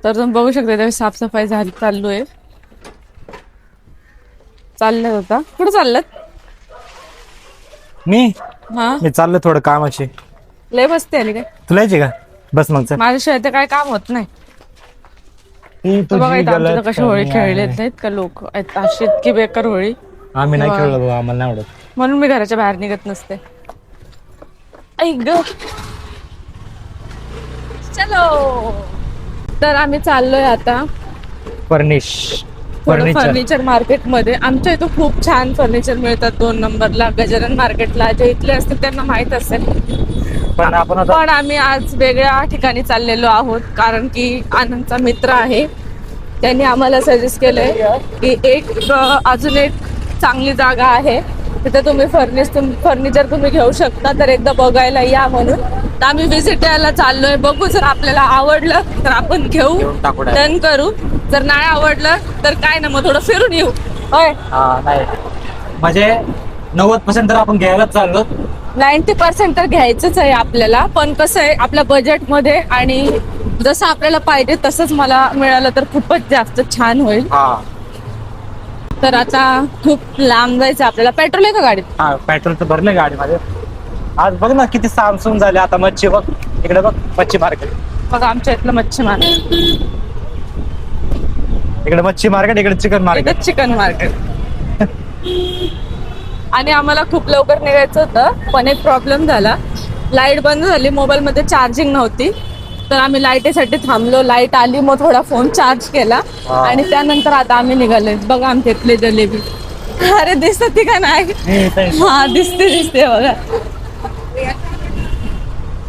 तर तुम्ही बघू शकता त्यावेळी साफसफाई झाली चालू आहे. चाललं होता कुठं चाललं मी हा मी चाललो थोडं कामाशी. लय बसते आली काय तुला यायची का? बस मग चल. माझ्याशिवाय ते काय काम होत नाही. ही तर बघा तुझी इथं आमच्या गलत तर कशी होळी फहमी खेळलेत आहे. नाहीत का लोक अशी इतकी बेकार होळी. आम्ही नाही तेव्हा खेळलो बाबा, आम्हाला नाही आवडत. म्हणून मी घराच्या बाहेर निघत नसते. ऐक ग चलो. तर आम्ही चाललोय आता फर्निश थोडं फर्निचर मार्केटमध्ये. आमच्या इथं खूप छान फर्निचर मिळतात 2 नंबरला. गजानन मार्केटला जे इथले असतात त्यांना माहित असेल. पण आपण आता पण आम्ही आज वेगळ्या ठिकाणी चाललेलो आहोत कारण की आनंदचा मित्र आहे. त्यांनी आम्हाला सजेस्ट केलंय की अजून एक चांगली जागा आहे तिथे तुम्ही फर्निचर तुम्ही घेऊ शकता, तर एकदा बघायला या म्हणून. तर आम्ही व्हिजिट द्यायला चाललोय. बघू जर आपल्याला आवडलं तर आपण घेऊ, घेऊन टाकू डन करू. जर नाही आवडलं तर काय ना मग थोडं फिरून येऊ. होय नाही म्हणजे 90% तर आपण घ्यायलाच चाललो. 90% तर घ्यायचंच आहे आपल्याला. पण कसं आहे आपल्या बजेटमध्ये आणि जसं आपल्याला पाहिजे तसंच मला मिळालं तर खूपच जास्त छान होईल. तर आता खूप लांब जायचं आपल्याला. पेट्रोल आहे का गाडीत? हा पेट्रोल तर भरलंय गाडीमध्ये. आज बघ ना किती सामसूम झाले. आता मच्छी बघ इकडे, बघ मच्छी मार्केट. बघा आमच्या इथलं मच्छी मार्केट, इकडे मच्छी मार्केट, इकडे चिकन मार्केट. इथं चिकन मार्केट. आणि आम्हाला खूप लवकर निघायचं होतं पण एक प्रॉब्लेम झाला. लाईट बंद झाली, मोबाईल मध्ये चार्जिंग नव्हती. तर आम्ही लाईटीसाठी थांबलो. लाईट आली मग थोडा फोन चार्ज केला आणि त्यानंतर आता आम्ही निघाले. बघा आमच्या इथले जलेबी. अरे दिसत ती का नाही? हा दिसते बघा.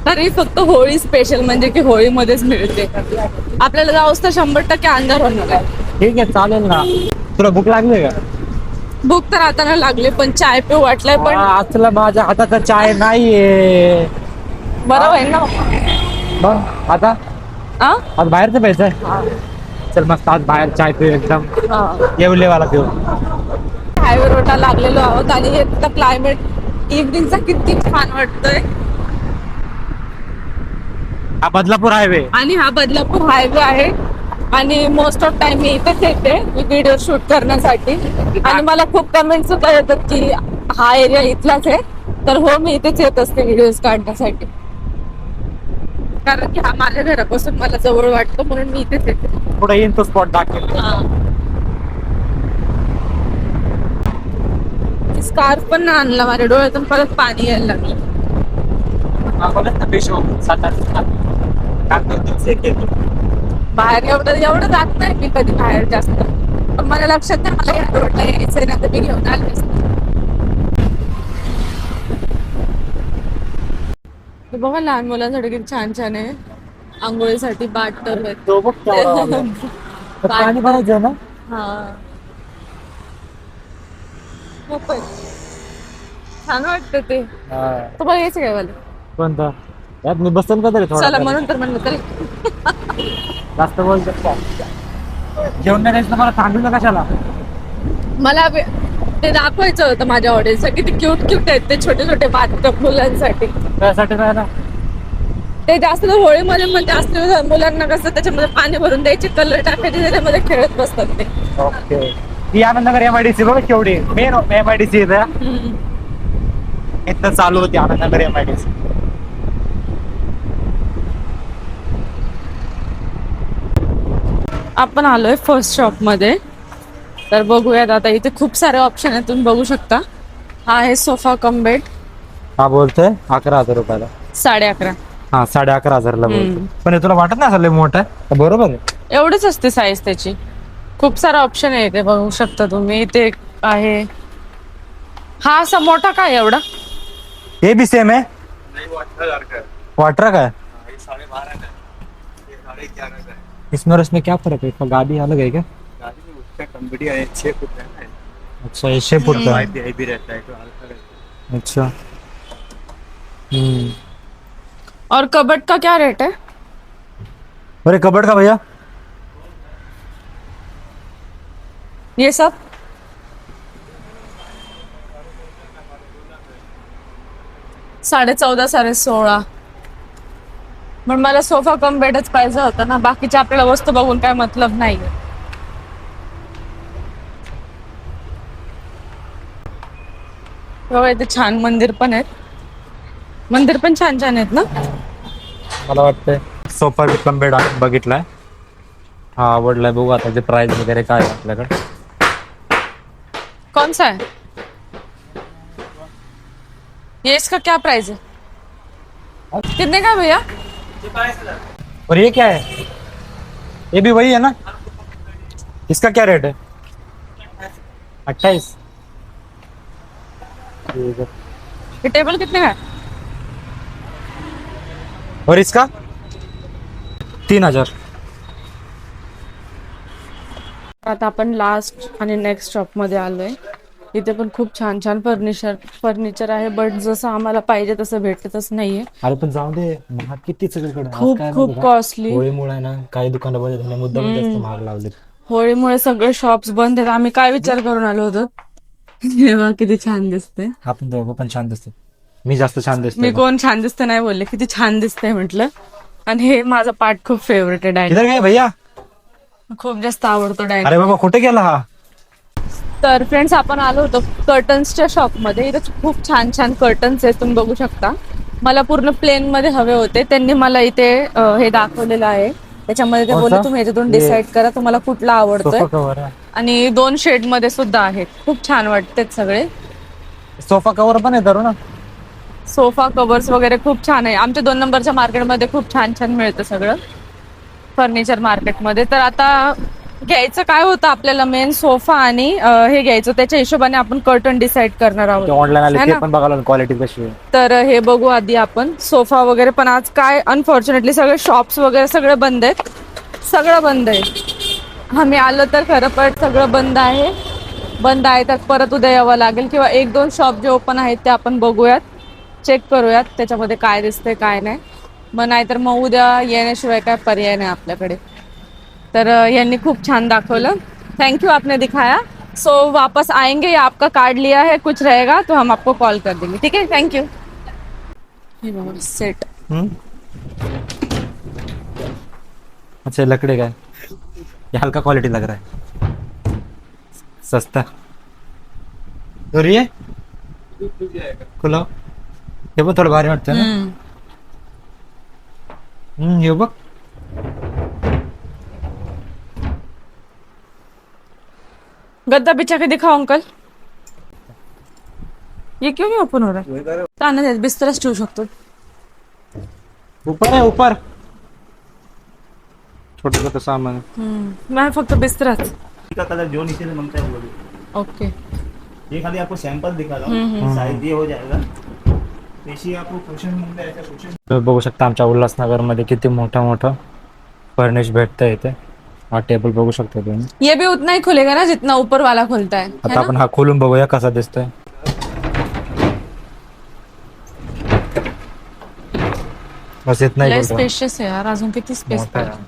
तरी फक्त होळी स्पेशल म्हणजे की होळीमध्येच मिळते. आपल्याला जाऊस तर 100% अंधार होणार आहे. ठीक आहे चालेल ना. तुला भूक लागली का? भूक तर आता नाही लागली पण चाय पिऊ वाटलाय. पण आजला माझ्या हाताचा चाय नाहीये. बरं होईल ना मग आता आ? आज बाहेरचं प्यायचंय. चल मस्त आज बाहेर चाय पिऊ एकदम येवलेवाला पिऊ. हायवे रोडला लागलेलो आहोत आणि हे क्लायमेट इव्हनिंगचा किती छान वाटतोय. हा बदलापूर हायवे. आणि हा बदलापूर हायवे आहे आणि मोस्ट ऑफ टाइम मी इथेच येते व्हिडिओ शूट करण्यासाठी. आणि मला खूप कमेंट सुद्धा येतात की हा एरिया इथलाच आहे. तर हो मी इथेच येत असते व्हिडिओज काढण्यासाठी कारण की हा माझ्या घरापासून मला जवळ वाटतो म्हणून मी इथेच येते. पुढे येईन तो स्पॉट दाखवेल. स्कार्फ पण ना आणला, माझ्या डोळ्यातून परत पाणी यायला लागलं. बाहेर एवढं जात नाही मी कधी बाहेर जास्त. पण मला लक्षात नाही मला या रोडला यायचंय ना तर मी घेऊन आले असते. बघा लहान मुलांसाठी किती छान छान आहे. आंघोळीसाठी बाटल तो बघ केवढा वाला. पाणी भरायचं ना. हा खूप आहे. छान वाटतं ते. तुम्हाला यायचं काय मला? कोणता यात मी बसन का तरी थोडा. चला म्हणून तर म्हणलं तरी जास्त बोलतो. जेवण नाही द्यायचं मला थांबलं कशाला? मला ते दाखवायचं होतं माझ्या ऑडियन्सला किती क्यूट क्यूट आहेत ते छोटे छोटे बाथटब मुलांसाठी. त्यासाठी नाही ना. ते जास्त होळीमध्ये मग जास्त मुलांना कसं त्याच्यामध्ये पाणी भरून द्यायचे, कलर टाकायचे, त्याच्यामध्ये खेळत बसतात ते. ओके. ही आनंदनगर MIDC बघ केवढी मेन MIDC इथं. इथं चालू होती आनंदनगर MIDC. आपण आलोय फर्स्ट शॉप मध्ये. तर बघूयात आता. इथे खूप सारे ऑप्शन आहेत तुम्ही बघू शकता. हा आहे सोफा कम बेड. हा बोलतोय 11,000 रुपयाला. 11.5. हा 11,500ला बोलतोय. पण हे तुला वाटत नाही असं मोठं आहे? बरोबर आहे. एवढीच असते साईज त्याची. खूप सारे ऑप्शन आहे इथे बघू शकता तुम्ही. इथे आहे हा असा मोठा काय एवढा? ये भी सेम है. वाटर का है? इसमें और इसमें क्या फर्क है? गाड़ी अलग है क्या? गाड़ी में उसका कम बढ़िया है, 6 फुट रहता है। अच्छा ये 6 फुट का है. वाइड भी रहता है तो हल्का रहता है। अच्छा. और कबर्ड का क्या रेट है? अरे कबर्ड का भैया ये सब 14.5 16.5. पण मला सोफा कम बेडच पाहिजे होता ना, बाकीच्या आपल्याला वस्तू बघून काय मतलब नाहीये. बघा इथे छान मंदिर पण आहेत. मंदिर पण छान छान आहेत ना. मला वाटतंय सोफा विकम बेड बघितलाय, हा आवडलाय. बघू आता ते प्राइस वगैरे काय आहे आपल्याकडे. कौन सा है ये, इसका क्या प्राइस है, कितने का है भैया? और ये क्या है? ये भी वही है ना? इसका क्या रेट है? 28. ठीक है. ये टेबल कितने का है? और इसका 3000. आता आपण लास्ट आणि नेक्स्ट शॉप मध्ये आलोय. इथे पण खूप छान छान फर्निचर आहे, बट जसं आम्हाला पाहिजे तसं भेटतच नाहीये. अरे पण जाऊ दे, महाग किती सगळीकडे. खूप खूप कॉस्टली. होळीमुळे आहे ना, काही दुकानं बंद झाली, मुद्दाम जास्त महाग लावले. होळीमुळे सगळे शॉप्स बंद आहेत. आम्ही काय विचार करून आलो होतो, तेव्हा किती छान दिसते. आपण दोघं पण छान दिसते. मी जास्त छान दिसते. मी कोण छान दिसते नाही बोलले, किती छान दिसते म्हटलं. आणि हे माझा पार्ट खूप फेवरेट आहे, डायनिंग. इधर काय भैया? खूप जास्त आवडतो डायनिंग. अरे बाबा कुठे गेला हा? तर फ्रेंड्स आपण आलो होतो कर्टन्सच्या शॉपमध्ये. इथे खूप छान छान कर्टन्स आहेत, तुम्ही बघू शकता. मला पूर्ण प्लेन मध्ये हवे होते, त्यांनी मला इथे हे दाखवलेलं आहे. त्याच्यामध्ये ते बोलले तुम्ही याच्यातून डिसाईड करा तुम्हाला कुठला आवडतोय. सोफा कव्हर आहे. आणि 2 शेड मध्ये सुद्धा आहेत, खूप छान वाटतात सगळे. सोफा कव्हर पण आहे धरू ना. सोफा कव्हर्स वगैरे खूप छान आहे. आमच्या 2 नंबरच्या मार्केटमध्ये खूप छान छान मिळतं सगळं फर्निचर मार्केटमध्ये. तर आता घ्यायचं काय होतं आपल्याला, मेन सोफा आणि हे घ्यायचं. त्याच्या हिशोबाने आपण कर्टन डिसाईड करणार आहोत. ऑनलाईन आले ते पण बघायला क्वालिटी कशी आहे. तर हे बघू आधी आपण सोफा वगैरे. पण आज काय अनफॉर्च्युनेटली सगळे शॉप्स वगैरे सगळे बंद आहेत, सगळं बंद आहे. आम्ही आलो तर खरं, पण सगळं बंद आहे. बंद आहे तर परत उद्या यावं लागेल, किंवा 1-2 शॉप जे ओपन आहेत ते आपण बघूयात, चेक करूयात त्याच्यामध्ये काय दिसतंय काय नाही. मग नाहीतर मग उद्या येण्याशिवाय काय पर्याय नाही आपल्याकडे. तर यांनी खूप छान दाखवलं, थैंक यू आपने दिखाया. सो वापस आएंगे या आपका कार्ड लिया है कुछ रहेगा तो हम आपको कॉल कर देंगे, ठीक है, थैंक यू. सेट अच्छा लकड़ी का है, ये हल्का क्वालिटी लग रहा है, सस्ता. और ये खुला, हे पण थोडं भारी वाटतं ना. हे बघ. गद्दा बिछा के दिखाओ अंकल. ये क्यों नहीं ओपन हो रहा है? ताना बिस्तरच ठेवू शकतो. ऊपर है ऊपर, छोटा छोटा सामान. मैं फक्त बिस्तराच. का कलर जो नीचे से मांगता है वो बोलिए. ओके. ये खाली आपको सैंपल दिखा रहा हूँ, साइज ये हो जाएगा. पेशी आपको क्वेश्चन मांगता है, ऐसा क्वेश्चन. तुम्ही बघू शकता आमच्या उल्हासनगर मध्ये किती मोठा मोठा फर्निश भेटतं इथे. हा टेबल बघू शकता तुम्ही. ये भी उतना ही खुलेगा ना जितना ऊपर वाला खुलता है. आता आपण हा खोलून बघूया कसा दिसतोय. बस इतना ही. स्पेशियस आहे यार, अजून किती स्पेस पाहिजे.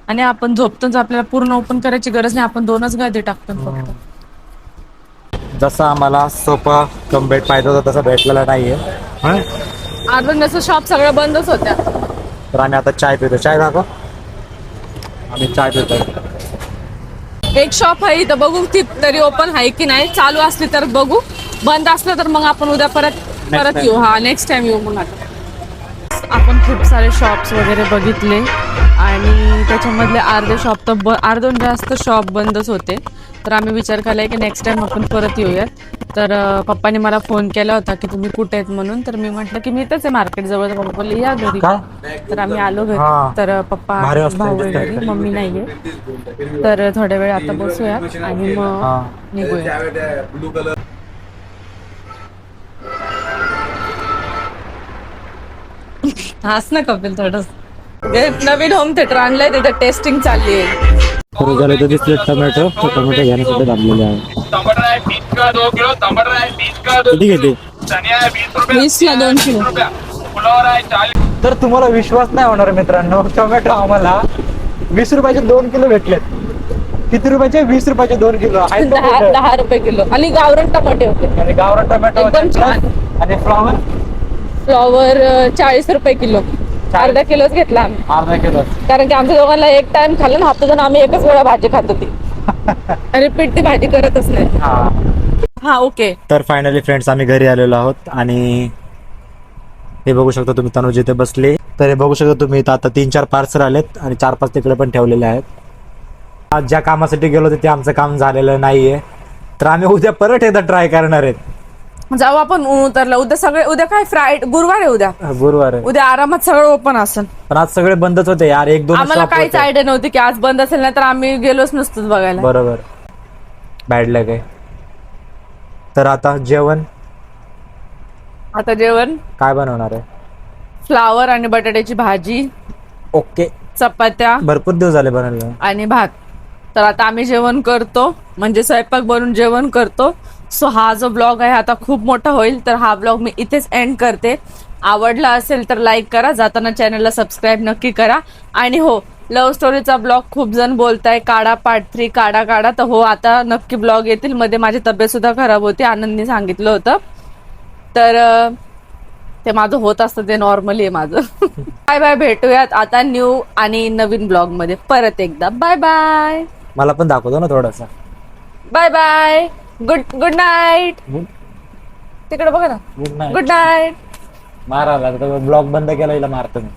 आणि आपण झोपतोच, आपल्याला पूर्ण ओपन करायची गरज नाही, आपण 2च गादी टाकतो फक्त. जसा आम्हाला सोफा कम बेड पाहिजे होता तसा भेटलेला नाहीये. अर्धा शॉप सगळं बंदच होत्या. तर आम्ही आता चाय पितो. चाय दाखव. आम्ही चाय पितो. एक शॉप आहे इथं, बघू ती तरी ओपन आहे की नाही. चालू असली तर बघू, बंद असलं तर मग आपण उद्या परत येऊ. हा नेक्स्ट टाइम येऊ. मग आता आपण खूप सारे शॉप्स वगैरे बघितले आणि त्याच्यामधले अर्धे शॉप तर अर्धून जास्त शॉप बंदच होते. तर आम्ही विचार केलाय की नेक्स्ट टाइम आपण परत येऊयात. तर पप्पाने मला फोन केला होता की तुम्ही कुठे आहेत म्हणून. तर मी म्हटलं की मी इथंच आहे मार्केट जवळ. पप्पा बोलले या घरी. तर आम्ही आलो घरी. तर पप्पा भाऊ आहे घरी, मम्मी नाहीये. तर थोड्या वेळ आता बसूयात आणि मग निघूया. हाच ना कपिल थोडं. नवीन होम थिएटर आणलंय, तिथे टेस्टिंग चालली आहे. टोमॅटो घेण्यासाठी थांबलेले आहे. किती घेते? 20ला 2 किलो. तर तुम्हाला विश्वास नाही होणार मित्रांनो, टोमॅटो आम्हाला 20 रुपयाचे 2 किलो भेटलेत. किती रुपयाचे? 20 रुपयाचे 2 किलो. 10 रुपये किलो. आणि गावरान टमाटे होते. आणि गावरान टोमॅटो एकदम छान. आणि फ्लॉवर फ्लॉवर 40 रुपये किलो. अर्धा किलोच घेतला आम्ही, अर्धा किलो. कारण की आमच्या दोघांना एक टाइम खाल्लं ना हप्त्यातून, आम्ही एकच वेळा भाजी खात होती. रिपीट ती भाजी करतच नाही. हा ओके. तर फायनली फ्रेंड्स आम्ही घरी आलेलो आहोत आणि हे बघू शकता तुम्ही, तनुज इथे बसले. तर हे बघू शकता तुम्ही, इथं आता 3-4 पार्सल आलेत आणि 4-5 तिकडे पण ठेवलेले आहेत. आज ज्या कामासाठी गेलो होतो ते आमचं काम झालेलं नाहीये, तर आम्ही उद्या परत एकदा ट्राय करणार आहेत. जाऊ आपण उतरला उद्या सगळे. उद्या काय फ्रायडे, गुरुवार आहे उद्या. गुरुवार आहे, उद्या आरामात सगळं ओपन असेल. पण आज सगळे बंदच होते यार. 1-2 आम्हाला काहीच आयडिया नव्हती की आज बंद असेल, नाही तर आम्ही गेलोच नसतो बघायला. बरोबर, बॅड लक आहे. तर आता जेवण आता जेवण काय बनवणार आहे? फ्लावर आणि बटाट्याची भाजी, ओके. चपात्या भरपूर दिवस झाले बनवलं. आणि भात. तर आता आम्ही जेवण करतो, म्हणजे स्वयंपाक बनवून जेवण करतो. सो हा जो ब्लॉग आहे आता खूप मोठा होईल, तर हा ब्लॉग मी इथेच एंड करते. आवडला असेल तर लाईक करा, जाताना चॅनलला सबस्क्राईब नक्की करा. आणि हो, लव्ह स्टोरीचा ब्लॉग खूप जण बोलताय काढा, पार्ट 3 काढा. तर हो, आता नक्की ब्लॉग येतील. मध्ये माझी तब्येत सुद्धा खराब होती, आनंदने सांगितलं होतं. तर ते माझं होत असतं, ते नॉर्मली आहे माझं. बाय बाय, भेटूयात आता न्यू आणि नवीन ब्लॉग मध्ये परत एकदा. Bye bye. मला पण दाखवतो ना थोडासा. Bye bye. Good night. तिकडे बघा ना. Good night. Good night. मारायला ब्लॉग बंद केला, हिला मारतो मी.